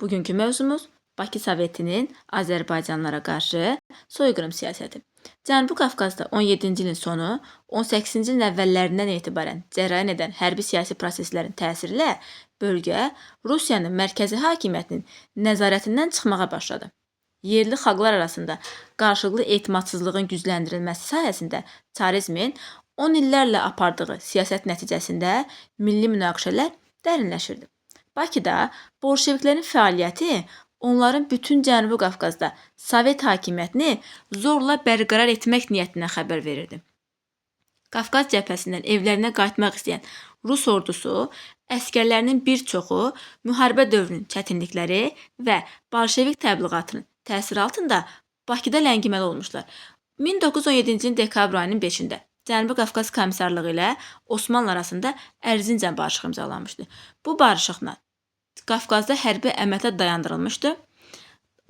Bugünkü mövzumuz Bakı Sovetinin Azərbaycanlılara qarşı soyqırım siyasəti. Cənubi Qafqazda 17-ci ilin sonu, 18-ci ilin əvvəllərindən etibarən cərəyan edən hərbi siyasi proseslərin təsiri ilə bölgə Rusiyanın mərkəzi hakimiyyətinin nəzarətindən çıxmağa başladı. Yerli xalqlar arasında qarşılıqlı etimadsızlığın gücləndirilməsi sayəsində çarizmin 10 illərlə apardığı siyasət nəticəsində milli münaqişələr dərinləşirdi. Bakıda bolşeviklərin fəaliyyəti onların bütün Cənubi Qafqazda Sovet hakimiyyətini zorla bərqərar etmək niyyətindən xəbər verirdi. Qafqaz cəbhəsindən evlərinə qayıtmaq istəyən Rus ordusu əskərlərinin bir çoxu müharibə dövrünün çətinlikləri və bolşevik təbliğatının təsiri altında Bakıda ləngiməli olmuşlar. 1917-ci ilin dekabr ayının 5-də Cənubi Qafqaz Komissarlığı ilə Osmanlı arasında Ərzincən barışığı imzalanmışdı. Bu barışıqla Qafqazda hərbi əməliyyat dayandırılmışdı.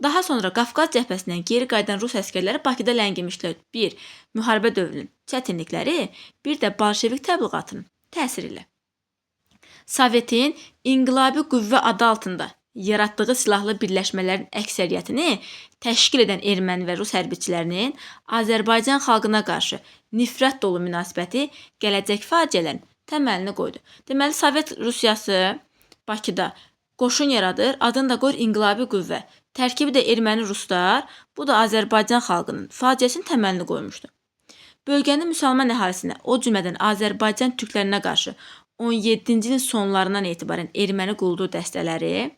Daha sonra Qafqaz cəbhəsindən geri qayıdan Rus əskərləri Bakıda ləngimişlər. Bir, müharibə dövrünün çətinlikləri, bir də bolşevik təbliğatının təsiri ilə. Sovetin İnqilabi Qüvvə adı altında yaratdığı silahlı birləşmələrin əksəriyyətini təşkil edən erməni və rus hərbiçilərinin Azərbaycan xalqına qarşı nifrət dolu münasibəti gələcək faciələrin təməlini qoydu. Deməli, Sovet Rusiyası Bakıda qoşun yaradır, adını da qoyur İnqilabi Qüvvə. Tərkibi də erməni ruslar, bu da Azərbaycan xalqının faciəsinin təməlini qoymuşdu. Bölgənin müsəlman əhalisinə, o cümlədən Azərbaycan türklərinə qarşı 17-ci ilin sonlarından etibarən erməni quldur dəstələri,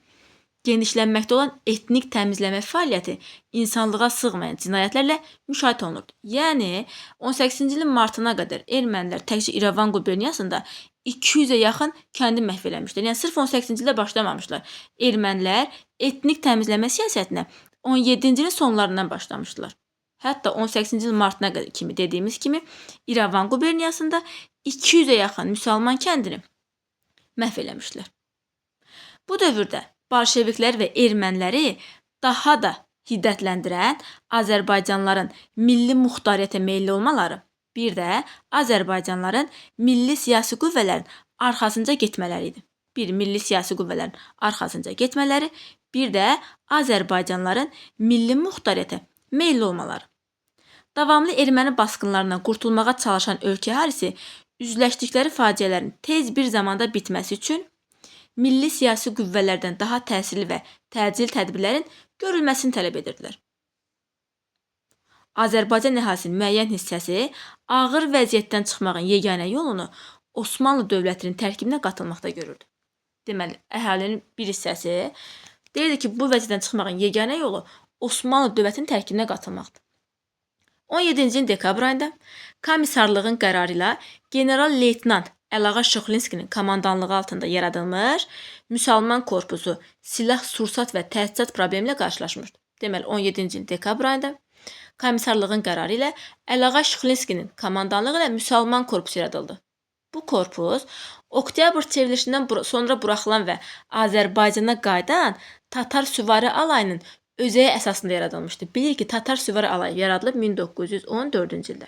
genişlənməkdə olan etnik təmizləmə fəaliyyəti insanlığa sığmayan cinayətlərlə müşahidə olunurdu. Yəni, 18-ci ilin martına qədər ermənilər təkcə İrəvan quberniyasında 200-ə yaxın kəndi məhv eləmişlər. Yəni, sırf 18-ci ildə başlamamışlar. Ermənilər etnik təmizləmə siyasətinə 17-ci ilin sonlarından başlamışdılar. Hətta 18-ci il martına kimi dediyimiz kimi İrəvan quberniyasında 200-ə yaxın müsəlman kəndini məhv eləmişlər. Bu dövrdə bolşeviklər və erməniləri daha da hiddətləndirən Azərbaycanlıların milli muxtariyyətə meyilli olmaları, bir də Azərbaycanlıların milli siyasi qüvvələrin arxasınca getmələri idi. Bir, milli siyasi qüvvələrin arxasınca getmələri, bir də Azərbaycanlıların milli muxtariyyətə meyilli olmaları. Davamlı erməni basqınlarından qurtulmağa çalışan ölkə əhalisi üzləşdikləri faciələrin tez bir zamanda bitməsi üçün milli siyasi qüvvələrdən daha təsirli və təcil tədbirlərin görülməsini tələb edirdilər. Azərbaycan əhalisinin müəyyən hissəsi ağır vəziyyətdən çıxmağın yeganə yolunu Osmanlı dövlətinin tərkibinə qatılmaqda görürdü. Deməli, əhalinin bir hissəsi deyirdi ki, bu vəziyyətdən çıxmağın yeganə yolu Osmanlı dövlətinin tərkibinə qatılmaqdır. 17-ci ilin dekabr ayında komissarlığın qərarı ilə general-leytenant Əlağa Şıxlinskinin komandanlığı altında yaradılmış müsəlman korpusu silah-sursat və təchizat problemi ilə qarşılaşmışdı. Deməli, 17-ci ilin dekabr ayında komissarlığın qərarı ilə Əlağa Şıxlinskinin komandanlığı ilə müsəlman korpusu yaradıldı. Bu korpus oktyabr çevrilişindən sonra buraxılan və Azərbaycana qayıdan Tatar süvari alayının özəyi əsasında yaradılmışdı. Bilir ki, Tatar süvari alayı yaradılıb 1914-cü ildə.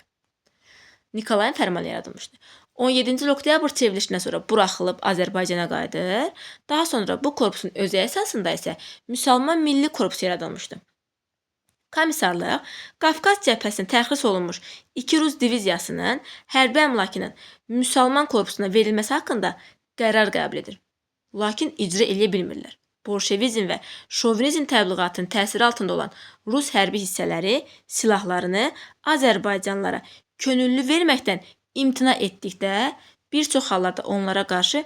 Nikolayın fərmanı yaradılmışdı. 17-ci il oktyabr çevrilişindən sonra buraxılıb Azərbaycana qayıdır. Daha sonra bu korpusun özəyi əsasında isə müsəlman milli korpusu yaradılmışdı. Komissarlıq Qafqaz cəbhəsində tərxis olunmuş 2 Rus diviziyasının hərbi əmlakının müsəlman korpusuna verilməsi haqqında qərar qəbul edir. Lakin icra eləyə bilmirlər. Bolşevizm və şovinizm təbliğatının təsiri altında olan Rus hərbi hissələri silahlarını Azərbaycanlılara könüllü verməkdən imtina etdikdə bir çox hallarda onlara qarşı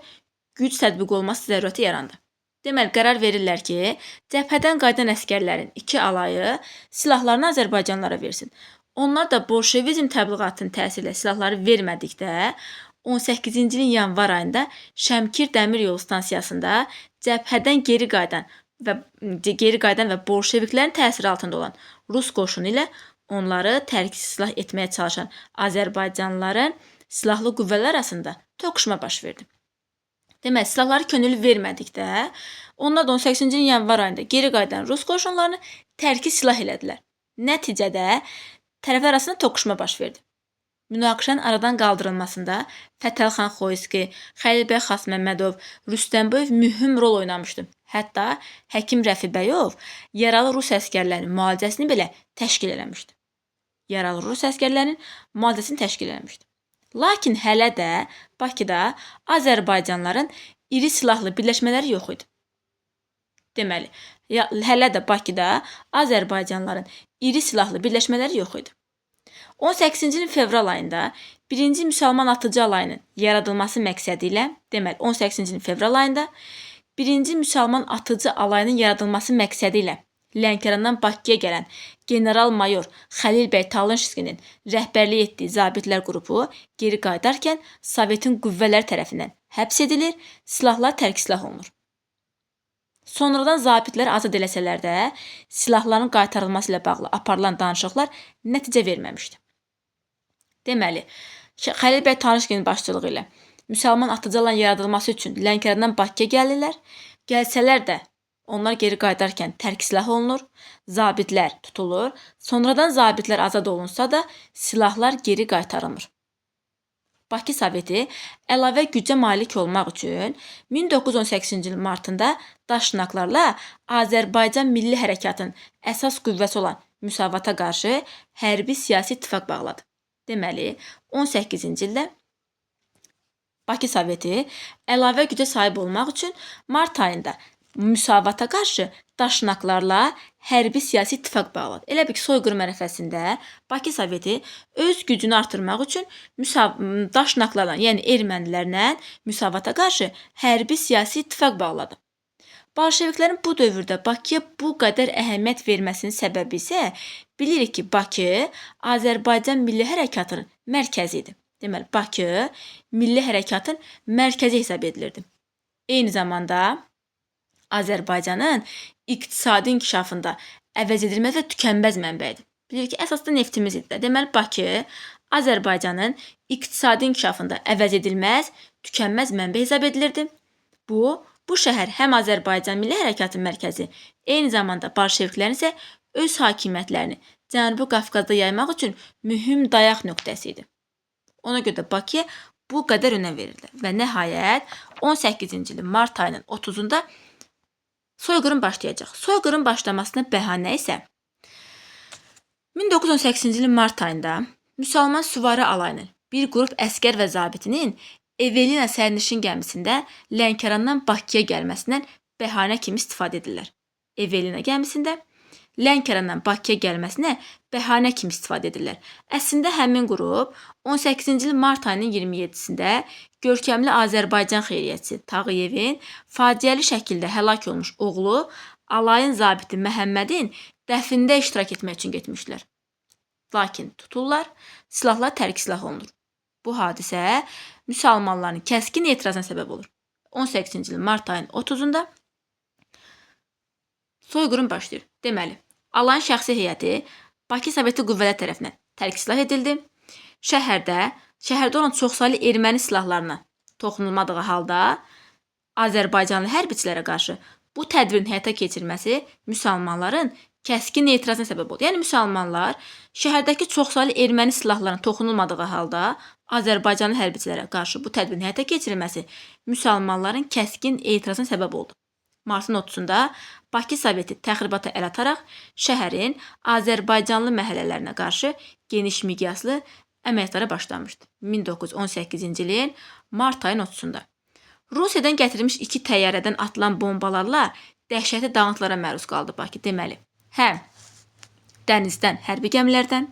güc tətbiq olması zərurəti yarandı. Deməli, qərar verirlər ki, cəbhədən qayıdan əskərlərin 2 alayı silahlarını Azərbaycanlılara versin. Onlar da bolşevizm təbliğatının təsiri ilə silahları vermədikdə 18-ci ilin yanvar ayında Şəmkir dəmir yolu stansiyasında cəbhədən geri qayıdan və bolşeviklərin təsiri altında olan Rus qoşunu ilə onları tərkisiz silah etməyə çalışan Azərbaycanlıların silahlı qüvvələr arasında toqquşma baş verdi. Deməli, silahları könüllü vermədikdə onlar da 18-ci ilin yanvar ayında geri qayıdan Rus qoşunlarını tərkisiz silah elədilər. Nəticədə tərəflər arasında toqquşma baş verdi. Münaqişənin aradan qaldırılmasında Fətəlxan Xoyski, Xəlilbəy Xasməmmədov, Rüstəmboyev mühüm rol oynamışdı. Hətta həkim Rəfibəyov yaralı rus əsgərlərinin müalicəsini belə təşkil eləmişdi. Yaralı rus əsgərlərinin müalicəsini təşkil eləmişdi. Lakin hələ də Bakıda Azərbaycanlıların iri silahlı birləşmələri yox idi. Deməli, hələ də Bakıda Azərbaycanlıların iri silahlı birləşmələri yox idi. 18-ci ilin fevral ayında 1-ci Müsəlman Atıcı Alayının yaradılması məqsədi ilə, deməli 18-ci ilin fevral ayında 1-ci Müsəlman Atıcı Alayının yaradılması məqsədi ilə Lənkərandan Bakıya gələn general-mayor Xəlil bəy Talınşskinin rəhbərlik etdiyi zabitlər qrupu geri qayıdarkən Sovetin qüvvələri tərəfindən həbs edilir, silahlar tərk-silah olunur. Sonradan zabitlər azad eləsələr də, silahların qaytarılması ilə bağlı aparılan danışıqlar nəticə verməmişdi. Deməli, Xəlil bəy Talınşskinin başçılığı ilə Müsəlman Atıcı Alayının yaradılması üçün Lənkərandan Bakıya gəlirlər. Gəlsələr də onlar geri qayıdarkən tərk-silah olunur, zabitlər tutulur. Sonradan zabitlər azad olunsa da silahlar geri qaytarılmır. Bakı Soveti əlavə gücə malik olmaq üçün 1918-ci ilin martında Daşnaqlarla Azərbaycan Milli Hərəkatının əsas qüvvəsi olan Müsavata qarşı hərbi siyasi ittifaq bağladı. Deməli, 18-ci ildə Bakı Soveti əlavə gücə sahib olmaq üçün mart ayında Müsavata qarşı Daşnaqlarla hərbi siyasi ittifaq bağladı. Elə bil ki, soyqırım ərəfəsində Bakı Soveti öz gücünü artırmaq üçün Daşnaqlarla, yəni ermənilərlə Müsavata qarşı hərbi siyasi ittifaq bağladı. Bolşeviklərin bu dövrdə Bakıya bu qədər əhəmiyyət verməsinin səbəbi isə bilirik ki, Bakı Azərbaycan Milli Hərəkatının mərkəzi idi. Deməli, Bakı Milli Hərəkatın mərkəzi hesab edilirdi. Eyni zamanda Azərbaycanın iqtisadi inkişafında əvəzedilməz və tükənməz mənbəyidir. Bilirik ki, əsasda neftimiz idi. Deməli, Bakı Azərbaycanın iqtisadi inkişafında əvəzedilməz, tükənməz mənbə hesab edilirdi. Bu şəhər həm Azərbaycan Milli Hərəkatının mərkəzi, eyni zamanda bolşeviklərin isə öz hakimiyyətlərini Cənubi Qafqazda yaymaq üçün mühüm dayaq nöqtəsi idi. Ona görə də Bakıya bu qədər önəm verirlər. Və nəhayət 18-ci ilin mart ayının 30-da soyqırım başlayacaq. Soyqırım başlamasına bəhanə isə 1918-ci ilin mart ayında Müsəlman Süvari Alayının bir qrup əskər və zabitinin Evelina sərnişin gəmisində Lənkərandan Bakıya gəlməsindən bəhanə kimi istifadə edirlər. Evelina gəmisində Lənkərandan Bakıya gəlməsinə bəhanə kimi istifadə edirlər. Əslində həmin qrup 18-ci il mart ayının 27-sində görkəmli Azərbaycan xeyriyyətçisi Tağıyevin faciəli şəkildə həlak olmuş oğlu alayın zabiti Məhəmmədin dəfnində iştirak etmək üçün getmişlər. Lakin tutulurlar, silahlar tərk-silah olunur. Bu hadisə müsəlmanların kəskin etirazına səbəb olur. 18-ci il mart ayının 30-da soyqırım başlayır. Deməli, alayın şəxsi heyəti Bakı Soveti qüvvələr tərəfindən tərk-silah edildi. Şəhərdə olan çoxsaylı erməni silahlarına toxunulmadığı halda Azərbaycanlı hərbiçilərə qarşı bu tədbirin həyata keçirilməsi müsəlmanların kəskin etirazına səbəb oldu. Yəni, müsəlmanlar şəhərdəki çoxsaylı erməni silahlarına toxunulmadığı halda Azərbaycanlı hərbiçilərə qarşı bu tədbirin həyata keçirilməsi müsəlmanların kəskin etirazına səbəb oldu. Martın 30-da Bakı Soveti təxribata əl ataraq şəhərin Azərbaycanlı məhəllələrinə qarşı geniş miqyaslı əməliyyatlara başlamışdı. 1918-ci ilin mart ayının 30-da Rusiyadan gətirilmiş 2 təyyarədən atılan bombalarla dəhşətli dağıntılara məruz qaldı Bakı. Deməli, həm dənizdən, hərbi gəmilərdən,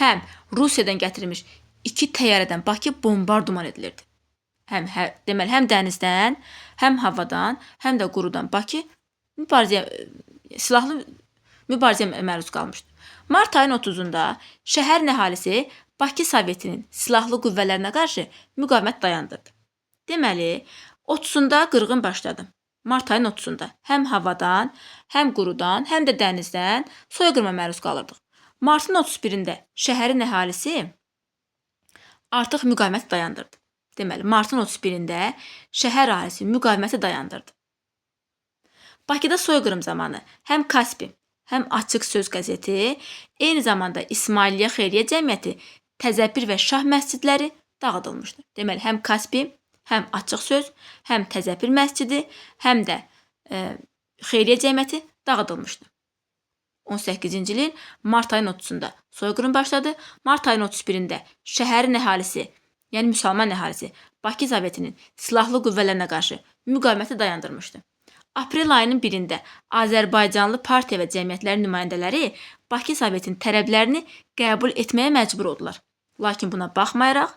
həm Rusiyadan gətirilmiş 2 təyyarədən Bakı bombardıman edilirdi. Deməli, həm dənizdən, həm havadan, həm də qurudan Bakı silahlı mübarizəyə məruz qalmışdı. Mart ayının 30-da şəhər əhalisi Bakı Sovetinin silahlı qüvvələrinə qarşı müqavimət dayandırdı. Deməli, 30-da qırğın başladı. Mart ayının 30-da həm havadan, həm qurudan, həm də dənizdən soyqırıma məruz qalırdıq. Martın 31-də şəhərin əhalisi artıq müqaviməti dayandırdı. Deməli, martın 31-də şəhər əhalisi müqaviməti dayandırdı. Bakıda soyqırım zamanı həm Kaspi, həm Açıq Söz qəzeti, eyni zamanda İsmailiyyə Xeyriyyə Cəmiyyəti Təzəpir və Şah məscidləri dağıdılmışdı. Deməli, həm Kaspi, həm Açıq Söz, həm Təzəpir məscidi, həm də Xeyriyyə cəmiyyəti dağıdılmışdı. 18-ci ilin mart ayının 30-da soyqırım başladı. Mart ayının 31-də şəhərin əhalisi, yəni müsəlman əhalisi Bakı Sovetinin silahlı qüvvələrinə qarşı müqaviməti dayandırmışdı. Aprel ayının 1-də Azərbaycanlı partiya və cəmiyyətlərin nümayəndələri Bakı Sovetinin tələblərini qəbul etməyə məcbur oldular. Lakin buna baxmayaraq,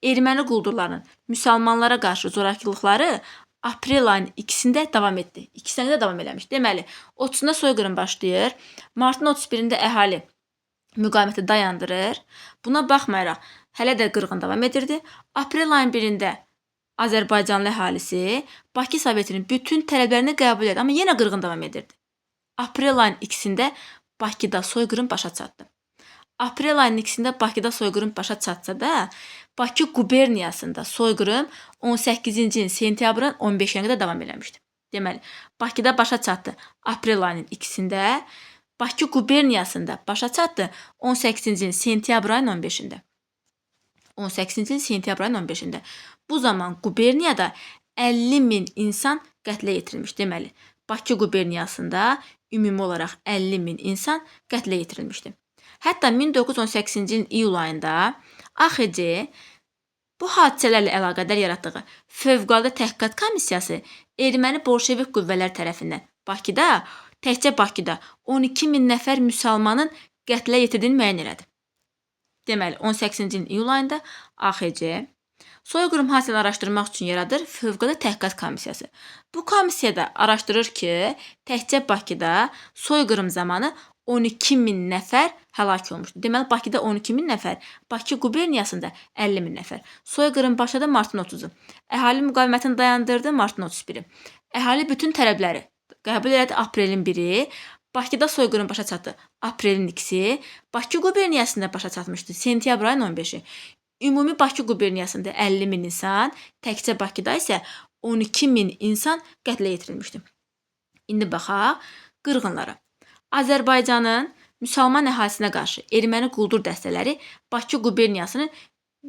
erməni quldurlarının müsəlmanlara qarşı zorakılıqları aprel ayının 2-də davam etdi. 2-də də davam eləmiş. Deməli, 30-da soyqırım başlayır. Martın 31-də əhali müqaviməti dayandırır. Buna baxmayaraq, hələ də qırğın davam edirdi. Aprel ayının 1-də Azərbaycanlı əhalisi Bakı Sovetinin bütün tələblərini qəbul edir, amma yenə qırğın davam edirdi. Aprel ayının 2-də Bakıda soyqırım başa çatdı. Aprel ayının 2-də Bakıda soyqırım başa çatsa da, Bakı quberniyasında soyqırım 18-ci ilin sentyabrın 15-nə qədər davam eləmişdi. Deməli, Bakıda başa çatdı aprel ayının 2-də, Bakı quberniyasında başa çatdı 18-ci ilin sentyabr ayının 15-də. 18-ci ilin sentyabr ayının 15-də. Bu zaman quberniyada 50.000 insan qətlə yetirilmiş. Deməli, Bakı quberniyasında ümumi olaraq 50.000 insan qətlə yetirilmişdi. Hətta 1918-ci ilin iyul ayında AXC bu hadisələrlə əlaqədar yaratdığı Fövqəladə Təhqiqat Komissiyası erməni bolşevik qüvvələr tərəfindən Bakıda, təkcə Bakıda 12.000 nəfər müsəlmanın qətlə yetirdiyini müəyyən elədi. Deməli, 18-ci ilin iyul ayında AXC soyqırım hadisələrini araşdırmaq üçün yaradır Fövqəladə Təhqiqat Komissiyası. Bu komissiyada araşdırır ki, təkcə Bakıda soyqırım zamanı 12.000 nəfər həlak olmuşdu. Deməli, Bakıda 12.000 nəfər, Bakı quberniyasında 50.000 nəfər. Soyqırım başladı martın 30-u. Əhali müqavimətini dayandırdı martın 31-i. Əhali bütün tələbləri qəbul elədi aprelin 1-i. Bakıda soyqırım başa çatdı aprelin 2-si. Bakı quberniyasında başa çatmışdı sentyabr ayının 15-i. Ümumi Bakı quberniyasında 50.000 insan, təkcə Bakıda isə 12.000 insan qətlə yetirilmişdi. İndi baxaq qırğınlara. Azərbaycanın müsəlman əhalisinə qarşı erməni quldur dəstələri Bakı quberniyasının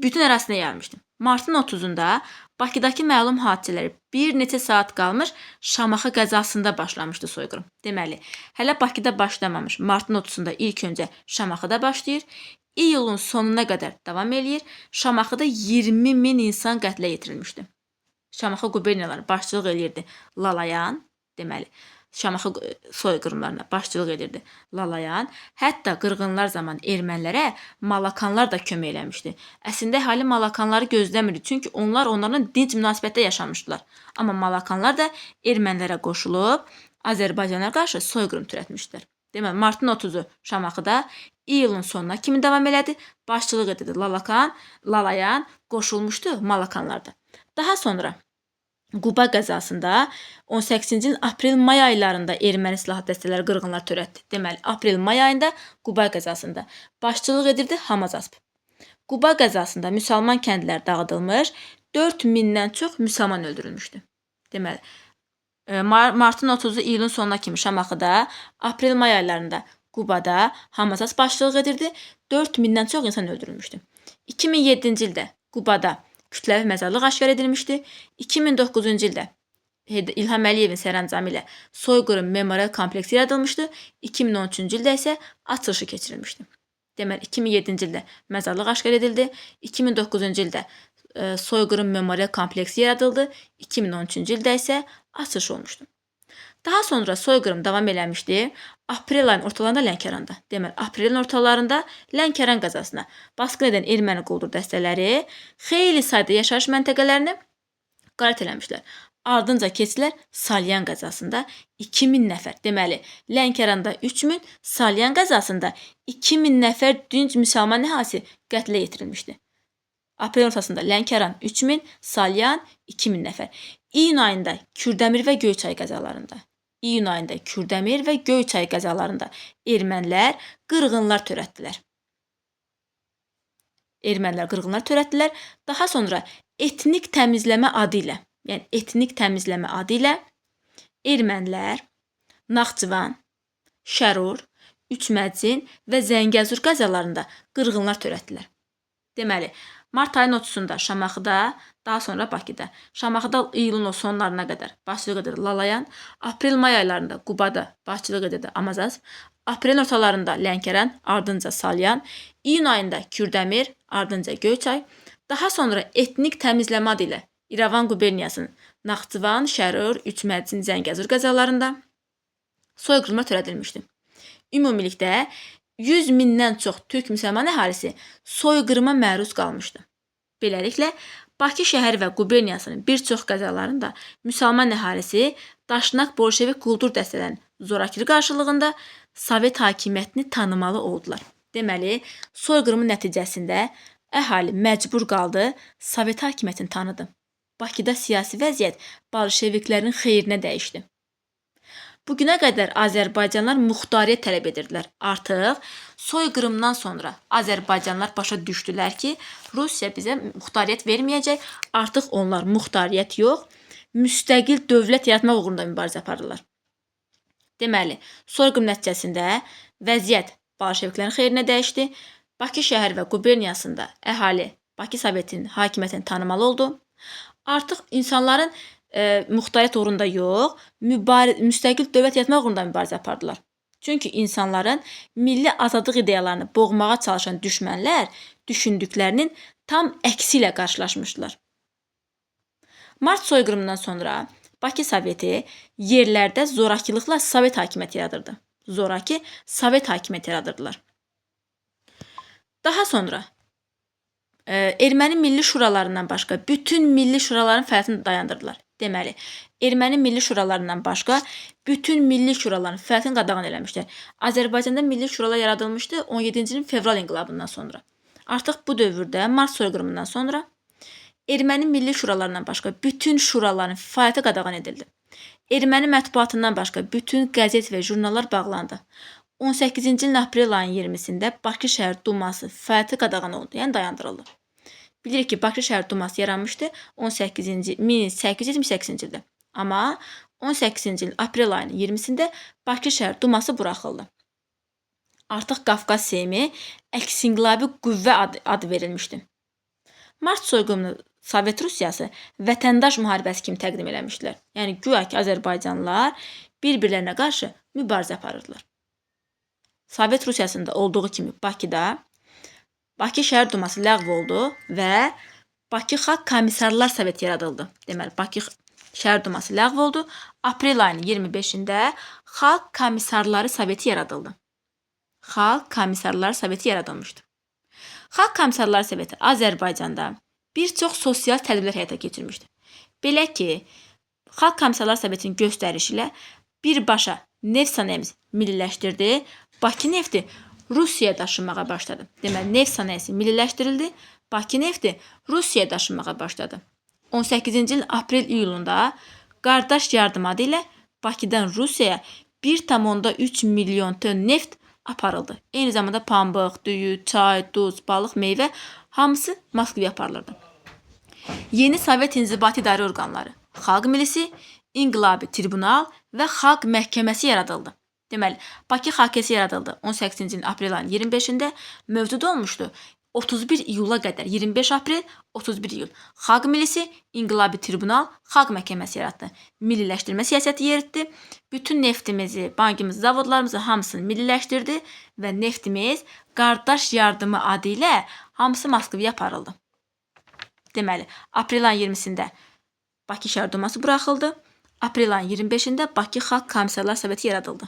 bütün ərazisinə yayılmışdı. Martın 30-da Bakıdakı məlum hadisələri bir neçə saat qalmış Şamaxı qəzasında başlamışdı soyqırım. Deməli, hələ Bakıda başlamamış martın 30-da ilk öncə Şamaxıda başlayır. İyulun sonuna qədər davam eləyir. Şamaxıda 20.000 insan qətlə yetirilmişdi. Şamaxı quberniyalarına başçılıq eləyirdi Lalayan, deməli, Şamaxı soyqırımlarına başçılıq edirdi Lalayan. Hətta qırğınlar zamanı ermənilərə Malakanlar da kömək eləmişdi. Əslində əhali Malakanları gözləmirdi, çünki onlar onlarla dinc münasibətdə yaşamışdılar. Amma Malakanlar da ermənilərə qoşulub Azərbaycanlara qarşı soyqırım törətmişdilər. Deməli, martın 30-u Şamaxıda, iyulun sonuna kimi davam elədi. Başçılıq edirdi Lalayan, qoşulmuşdu Malakanlarda. Daha sonra Quba qəzasında 18-ci ilin aprel-may aylarında erməni silahlı dəstələri qırğınlar törətdi. Deməli, aprel-may ayında Quba qəzasında başçılıq edirdi Hamazasp. Quba qəzasında müsəlman kəndlər dağıdılmış, 4000-dən çox müsəlman öldürülmüşdü. Deməli, martın 30-u iyulun sonuna kimi Şamaxıda, aprel-may aylarında Qubada Hamazasp başçılıq edirdi, 4000-dən çox insan öldürülmüşdü. 2007-ci ildə Qubada kütləvi məzarlıq aşkar edilmişdi. 2009-cu ildə İlham Əliyevin sərəncamı ilə soyqırım memorial kompleksi yaradılmışdı. 2013-cü ildə isə açılışı keçirilmişdi. Deməli, 2007-ci ildə məzarlıq aşkar edildi. 2009-cu ildə soyqırım memorial kompleksi yaradıldı. 2013-cü ildə isə açılış olmuşdu. Daha sonra soyqırım davam eləmişdi. Aprel ayının ortalarında Lənkəranda. Deməli, aprelin ortalarında Lənkəran qəzasına basqın edən erməni quldur dəstələri xeyli sayda yaşayış məntəqələrini qarat eləmişlər. Ardınca keçdilər Salyan qəzasında 2000 nəfər. Deməli, Lənkəranda 3000, Salyan qəzasında 2000 nəfər dinc müsəlman əhalisi qətlə yetirilmişdi. Aprel ortasında Lənkəran 3000, Salyan 2000 nəfər. İyun ayında Kürdəmir və Göyçay qəzalarında. İyun ayında Kürdəmir və Göyçay qəzalarında ermənilər qırğınlar törətdilər. Daha sonra etnik təmizləmə adı ilə, ermənilər Naxçıvan, Şərur, Üçməcin və Zəngəzur qəzalarında qırğınlar törətdilər. Deməli, mart ayının 30-da Şamaxıda, daha sonra Bakıda. Şamaxıda iyulun sonlarına qədər başçılıq edir Lalayan, aprel-may aylarında Qubada başçılıq edirdi Amazaz, aprelin ortalarında Lənkəran, ardınca Salyan, iyun ayında Kürdəmir, ardınca Göyçay, daha sonra etnik təmizləmə adı ilə İrəvan quberniyasının Naxçıvan, Şərur, Üçmərcin, Zəngəzur qəzalarında soyqırımlar törədilmişdi. Ümumilikdə 100 mindən çox türk müsəlman əhalisi soyqırıma məruz qalmışdı. Beləliklə, Bakı şəhəri və quberniyasının bir çox qəzalarında müsəlman əhalisi daşnaq bolşevik quldur dəstələrinin zorakılıq qarşılığında Sovet hakimiyyətini tanımalı oldular. Deməli, soyqırımın nəticəsində əhali məcbur qaldı Sovet hakimiyyətini tanıdı. Bakıda siyasi vəziyyət bolşeviklərin xeyrinə dəyişdi. Bugünə qədər Azərbaycanlılar muxtariyyət tələb edirdilər. Artıq soyqırımdan sonra Azərbaycanlılar başa düşdülər ki, Rusiya bizə muxtariyyət verməyəcək. Artıq onlar muxtariyyət yox, müstəqil dövlət yaratmaq uğrunda mübarizə aparırlar. Deməli, soyqırım nəticəsində vəziyyət bolşeviklərin xeyrinə dəyişdi. Bakı şəhər və quberniyasında əhali Bakı Sovetinin hakimiyyətini tanımalı oldu. Artıq insanların muxtariyyət uğrunda yox, müstəqil dövlət yaratmaq uğrunda mübarizə apardılar. Çünki insanların milli azadlıq ideyalarını boğmağa çalışan düşmənlər düşündüklərinin tam əksi ilə qarşılaşmışdılar. Mart soyqırımından sonra Bakı Soveti yerlərdə zorakılıqla Sovet hakimiyyəti yaradırdı. Zoraki Sovet hakimiyyəti yaradırdılar. Daha sonra Erməni milli şuralarından başqa bütün milli şuraların fəaliyyətini dayandırdılar. Deməli, Erməni milli şuralarından başqa bütün milli şuraların fəaliyyətini qadağan eləmişlər. Azərbaycanda milli şuralar yaradılmışdı 17-ci ilin fevral inqilabından sonra. Artıq bu dövrdə Mart soyqırımından sonra Erməni milli şuralarından başqa bütün şuraların fəaliyyəti qadağan edildi. Erməni mətbuatından başqa bütün qəzet və jurnallar bağlandı. 18-ci ilin aprel ayının 20-sində Bakı şəhər duması fəaliyyəti qadağan oldu, yəni dayandırıldı. Bilirik ki, Bakı şəhər duması yaranmışdı 1828-ci ildə. Amma 18-ci ilin aprel ayının 20-sində Bakı şəhər duması buraxıldı. Artıq Qafqaz Seymi əks-inqilabi qüvvə adı verilmişdi. Mart soyqırımını Sovet Rusiyası vətəndaş müharibəsi kimi təqdim eləmişdilər. Yəni, güya ki, Azərbaycanlılar bir-birlərinə qarşı mübarizə aparırdılar. Sovet Rusiyasında olduğu kimi Bakıda Bakı şəhər duması ləğv oldu və Bakı Xalq Komissarlar Soveti yaradıldı. Deməli, Bakı şəhər duması ləğv oldu. Aprel ayının 25-də Xalq Komissarları Soveti yaradıldı. Xalq Komissarları Soveti yaradılmışdı. Xalq Komissarları Soveti Azərbaycanda bir çox sosial tədbirlər həyata keçirmişdi. Belə ki, Xalq Komissarları Sovetinin göstərişi ilə birbaşa neft sənayemizi milliləşdirdi. Bakı nefti Rusiyaya daşınmağa başladı. Deməli, neft sənayesi milliləşdirildi. Bakı nefti Rusiyaya daşınmağa başladı. 18-ci ilin aprel-iyulunda qardaş yardım adı ilə Bakıdan Rusiyaya 1,3 milyon ton neft aparıldı. Eyni zamanda pambıq, düyü, çay, duz, balıq, meyvə hamısı Moskvaya aparılırdı. Yeni Sovet İnzibati İdarə orqanları, Xalq Milisi, İnqilabi Tribunal və Xalq Məhkəməsi yaradıldı. Deməli, Bakı Xalqəsi yaradıldı 18-ci ilin aprel ayının 25-də mövcud olmuşdu. 31 iyula qədər 25 aprel, 31 iyul. Xalq Milisi, İnqilabi Tribunal, Xalq Məhkəməsi yaratdı. Milliləşdirmə siyasəti yeritdi. Bütün neftimizi, bankımızı, zavodlarımızı hamısını milliləşdirdi və neftimiz qardaş yardımı adı ilə hamısı Moskvaya aparıldı. Deməli, aprel ayının 20-sində Bakı şəhər duması buraxıldı. Aprel ayının 25-də Bakı Xalq Komissarlar Soveti yaradıldı.